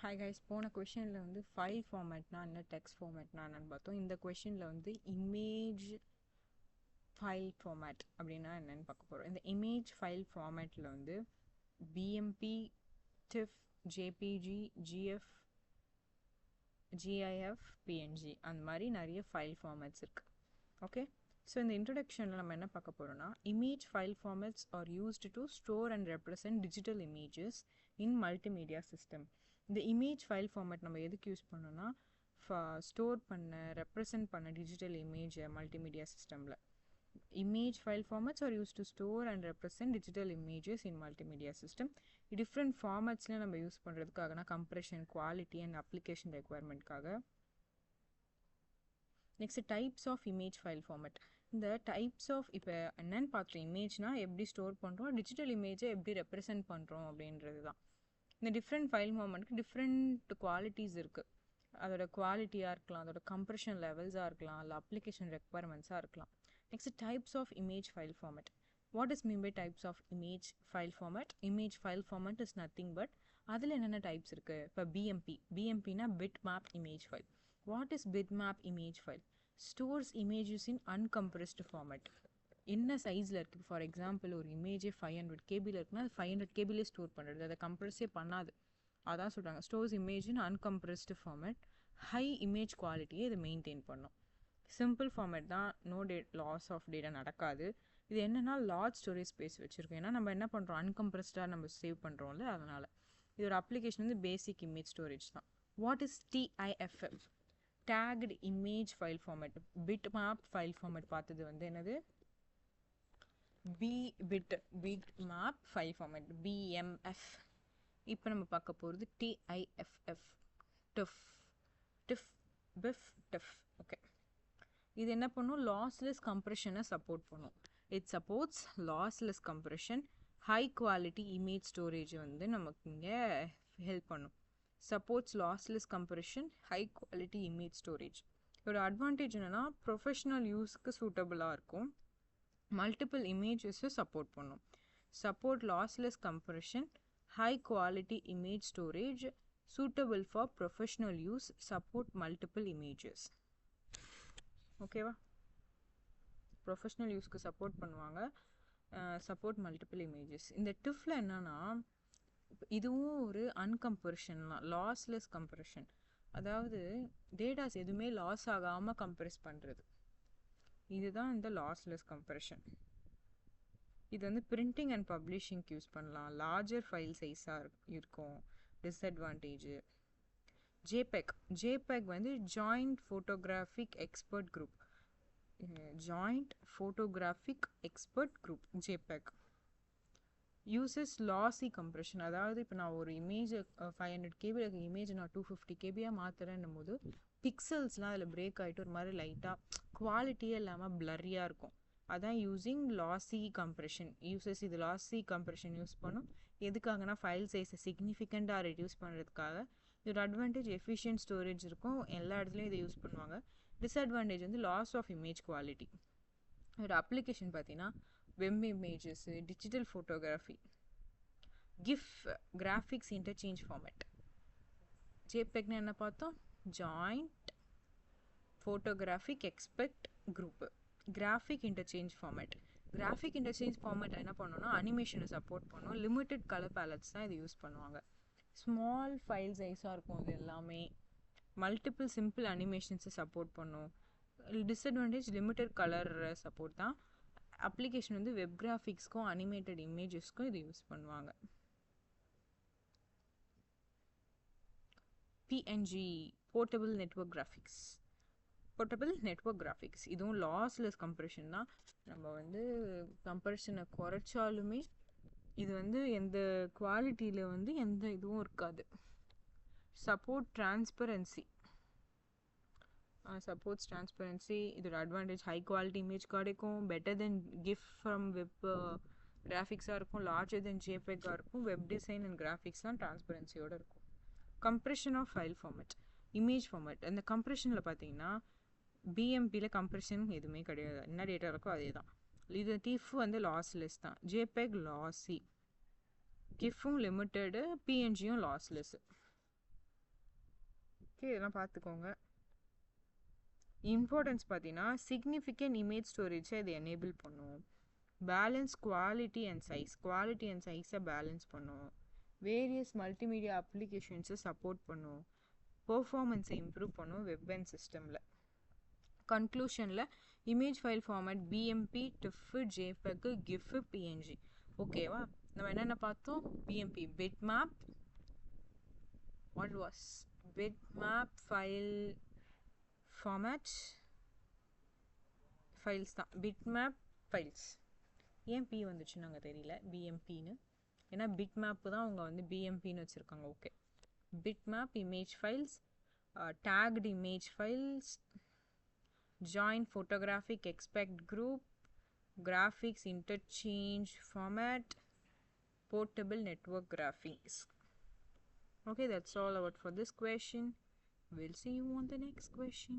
Hi guys, போன கொஷனில் வந்து file ஃபார்மேட்னா என்ன, டெக்ஸ்ட் ஃபார்மேட்னா என்னன்னு பார்த்தோம். இந்த கொஷனில் வந்து இமேஜ் ஃபைல் ஃபார்மேட் அப்படின்னா என்னன்னு பார்க்க போகிறோம். இந்த இமேஜ் ஃபைல் ஃபார்மேட்டில் வந்து பிஎம்பி, டிஃப், ஜேபிஜி, ஜிஎஃப், ஜிஐஎஃப், பிஎன்ஜி அந்த மாதிரி நிறைய ஃபைல் ஃபார்மேட்ஸ் இருக்குது. ஓகே, ஸோ இந்த இன்ட்ரடக்ஷனில் நம்ம என்ன பார்க்க போகிறோம்னா, image file formats R used to store and represent digital images in multimedia system. இந்த இமேஜ் ஃபைல் ஃபார்மேட் நம்ம எதுக்கு யூஸ் பண்ணோன்னா, ஸ்டோர் பண்ண ரெப்ரசன்ட் பண்ண டிஜிட்டல் இமேஜை மல்டிமீடியா சிஸ்டமில். Image file formats are use to store and represent digital images in multimedia system. Different ஃபார்மேட்ஸ்லாம் நம்ம யூஸ் பண்ணுறதுக்காகனா கம்ப்ரெஷன், குவாலிட்டி அண்ட் அப்ளிகேஷன் ரெக்குவயர்மெண்ட்காக. Next types of image file format. இந்த டைப்ஸ் ஆஃப் இப்போ என்னென்னு பார்த்துட்டோம். இமேஜ்னால் எப்படி ஸ்டோர் பண்ணுறோம், டிஜிட்டல் இமேஜை எப்படி ரெப்ரசன்ட் பண்ணுறோம் அப்படின்றது தான். இந்த டிஃப்ரெண்ட் ஃபைல் ஃபார்மேட்டுக்கு டிஃப்ரெண்ட் குவாலிட்டிஸ் இருக்குது. அதோட குவாலிட்டியாக இருக்கலாம், அதோட கம்ப்ரெஷன் லெவல்ஸாக இருக்கலாம், இல்லை அப்ளிகேஷன் ரெக்குவயர்மெண்ட்ஸாக இருக்கலாம். Next types of image file format. What is mean by types of image file format? Image file format is nothing but அதில் என்னென்ன டைப்ஸ் இருக்குது. இப்போ பிஎம்பினா bitmap image file. What is bitmap image file? Stores images in uncompressed format. என்ன சைஸில் இருக்குது. For example ஒரு இமேஜே 500 கேபியில் இருக்குன்னா அது 500 கேபிலே ஸ்டோர் பண்ணுறது, அதை கம்ப்ரெஸ்ஸே பண்ணாது. அதான் சொல்கிறாங்க ஸ்டோர்ஸ் இமேஜ் இன் அன்கம்ப்ரெஸ்டு ஃபார்மேட். ஹை இமேஜ் குவாலிட்டியை இதை மெயின்டைன் பண்ணும். சிம்பிள் ஃபார்மேட் தான், நோ லாஸ் ஆஃப் டேட்டா நடக்காது. இது என்னென்னா லார்ஜ் ஸ்டோரேஜ் ஸ்பேஸ் வச்சுருக்கோம். ஏன்னா நம்ம என்ன பண்ணுறோம், அன்கம்ப்ரெஸ்டாக நம்ம சேவ் பண்ணுறோம்ல, அதனால். இதோட அப்ளிகேஷன் வந்து பேசிக் இமேஜ் ஸ்டோரேஜ் தான். What is TIFF? Tagged image file format. Bit map file format பார்த்தது வந்து என்னது, bit map file format, BMF. இப்போ நம்ம பார்க்க போகிறது TIFF, டிஃப். ஓகே, இது என்ன பண்ணும், லாஸ்லெஸ் கம்ப்ரெஷனை சப்போர்ட் பண்ணும். It supports lossless compression, high quality image storage வந்து நமக்கு இங்கே ஹெல்ப் பண்ணும். Supports lossless compression, high quality image storage. இதோட அட்வான்டேஜ் என்னென்னா ப்ரொஃபஷ்னல் யூஸ்க்கு சூட்டபுளாக இருக்கும். மல்டிபிள் இமேஜஸை சப்போர்ட் பண்ணும். Support lossless compression, high quality image storage, suitable for professional use, support multiple images. ஓகேவா, ப்ரொஃபஷ்னல் யூஸ்க்கு சப்போர்ட் பண்ணுவாங்க, சப்போர்ட் மல்டிபிள் இமேஜஸ். இந்த டிஃப்பில் என்னன்னா, இதுவும் ஒரு அன்கம்ப்ரெஷன் தான், லாஸ்லெஸ் கம்ப்ரெஷன். அதாவது டேட்டாஸ் எதுவுமே லாஸ் ஆகாமல் கம்ப்ரெஸ் பண்ணுறது, இதுதான் இந்த லாஸ்லெஸ் கம்ப்ரெஷன். இது வந்து பிரிண்டிங் அண்ட் பப்ளிஷிங்க்கு யூஸ் பண்ணலாம். லார்ஜர் ஃபைல் சைஸாக இருக்கும். டிஸ்அட்வான்டேஜ் ஜேபெக் வந்து joint photographic expert group. JPEG uses lossy compression. அதாவது இப்போ நான் ஒரு இமேஜ் 500 KB இமேஜ் நான் 250 KBயாக மாற்றுறேன்னும் போது பிக்சல்ஸ்லாம் அதில் பிரேக் ஆகிட்டு ஒரு மாதிரி லைட்டாக குவாலிட்டியே இல்லாமல் பிளரியாக இருக்கும். அதான் யூஸிங் லாஸி கம்ப்ரெஷன். இது லாஸி கம்ப்ரெஷன் யூஸ் பண்ணும். எதுக்காகனா ஃபைல் சைஸை சிக்னிஃபிகண்ட்டாக ரெடியூஸ் பண்ணுறதுக்காக. இதோட அட்வான்டேஜ் எஃபிஷியன்ட் ஸ்டோரேஜ் இருக்கும், எல்லா இடத்துலையும் இதை யூஸ் பண்ணுவாங்க. டிஸ்அட்வான்டேஜ் வந்து லாஸ் ஆஃப் இமேஜ் குவாலிட்டி. இதோட அப்ளிகேஷன் பார்த்தீங்கன்னா web images, digital photography, GIF, graphics interchange format. ஜேபெக்னு என்ன பார்த்தோம், joint photographic expert group. Graphic interchange format. Graphic interchange format என்ன பண்ணணும்னா அனிமேஷனை சப்போர்ட் பண்ணும். லிமிட்டட் கலர் பேலட்ஸ் தான் இது யூஸ் பண்ணுவாங்க. ஸ்மால் ஃபைல் சைஸாக இருக்கும் இது எல்லாமே. மல்டிபிள் சிம்பிள் அனிமேஷன்ஸை சப்போர்ட் பண்ணும். டிஸ்அட்வான்டேஜ் லிமிட்டட் கலர் சப்போர்ட் தான். அப்ளிகேஷன் வந்து வெப் கிராஃபிக்ஸ்க்கும் அனிமேட்டட் இமேஜஸ்க்கும் இது யூஸ் பண்ணுவாங்க. PNG, portable network graphics. இதுவும் லாஸ்லெஸ் கம்ப்ரெஷன் தான். நம்ம வந்து கம்ப்ரெஷனை குறைச்சாலுமே இது வந்து எந்த குவாலிட்டியில் வந்து எந்த இதுவும் இருக்காது. Supports transparency. இதோட அட்வான்டேஜ் ஹை குவாலிட்டி இமேஜ் கிடைக்கும், better than GIF from web கிராஃபிக்ஸாக இருக்கும், லார்ஜர் தென் ஜேபெக்காக இருக்கும். வெப் டிசைன் அண்ட் கிராஃபிக்ஸ்லாம் டிரான்ஸ்பரன்சியோடு இருக்கும். Compression of file format, image format. அந்த கம்ப்ரெஷனில் பார்த்தீங்கன்னா பிஎம்பியில் கம்ப்ரெஷன் எதுவுமே கிடையாது, என்ன டேட்டா இருக்கோ அதே தான். இது டிஃப் வந்து லாஸ்லெஸ் தான். ஜேபெக் லாஸி, கிஃப்பும் லிமிட்டடு, பிஎன்ஜியும் லாஸ்லெஸ்ஸு. ஓகே, இதெல்லாம் பார்த்துக்கோங்க. இம்பார்ட்டன்ஸ் பார்த்தீங்கன்னா சிக்னிஃபிகண்ட் இமேஜ் ஸ்டோரேஜை இது எனேபிள் பண்ணும். பேலன்ஸ் குவாலிட்டி அண்ட் சைஸை பேலன்ஸ் பண்ணும். வேரியஸ் மல்டிமீடியா அப்ளிகேஷன்ஸை சப்போர்ட் பண்ணும். பெர்ஃபார்மன்ஸை இம்ப்ரூவ் பண்ணும் வெப் அண்ட் சிஸ்டமில். கன்க்ளூஷனில் image file format BMP, TIFF, JPEG, GIF, PNG. ஓகேவா? நம்ம என்னென்ன பார்த்தோம்? BMP bitmap, bitmap file format files தான், பிட்மேப் ஃபைல்ஸ். ஏன் பி வந்துச்சு நாங்கள் தெரியல பிஎம்பின்னு, ஏன்னா பிட்மேப்பு தான் அவங்க வந்து பிஎம்பின்னு வச்சுருக்காங்க. Okay, bitmap image files, tagged image files, join photographic expect group, graphics interchange format, portable network graphics. Okay, that's all about for this question. We'll see you on the next question.